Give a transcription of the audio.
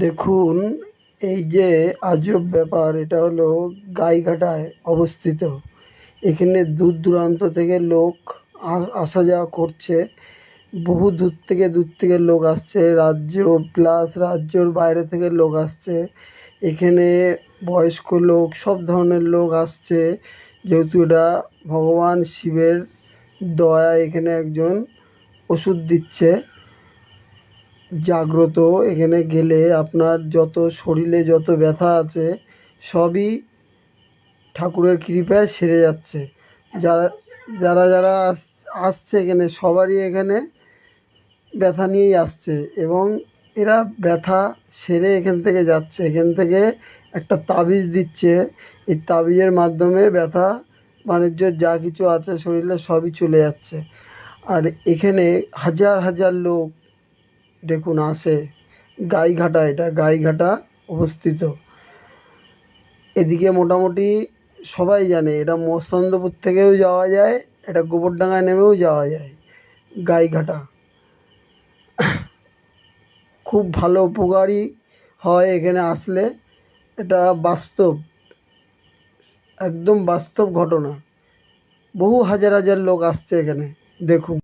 দেখুন, এই যে আজব ব্যাপার, এটা হলো গাইঘাটায় অবস্থিত। এখানে দূর দূরান্ত থেকে লোক আসা যাওয়া করছে। বহু দূর থেকে লোক আসছে, রাজ্য প্লাস রাজ্যর বাইরে থেকে লোক আসছে। এখানে বয়স্ক লোক, সব ধরনের লোক আসছে, যেহেতু এটা ভগবান শিবের দয়া। এখানে একজন ওষুধ দিচ্ছে জাগ্রত। এখানে গেলে আপনার যত শরীরে যত ব্যথা আছে সবই ঠাকুরের কৃপায় সেরে যাচ্ছে। যারা যারা যারা আসছে এখানে, সবারই এখানে ব্যথা নিয়েই আসছে, এবং এরা ব্যথা সেরে এখান থেকে যাচ্ছে। এখান থেকে একটা তাবিজ দিচ্ছে, এই তাবিজের মাধ্যমে ব্যথা বাণিজ্য যা কিছু আছে শরীরে সবই চলে যাচ্ছে। আর এখানে হাজার হাজার লোক দেখুন আসে। গাইঘাটা, এটা গাইঘাটা অবস্থিত। এদিকে মোটামুটি সবাই জানে, এটা মস্তান্দপুর থেকেও যাওয়া যায়, এটা গোবরডাঙ্গায় নেমেও যাওয়া যায়। গাইঘাটা খুব ভালো, উপকারী হয় এখানে আসলে। এটা বাস্তব, একদম বাস্তব ঘটনা। বহু হাজার হাজার লোক আসছে এখানে, দেখুন।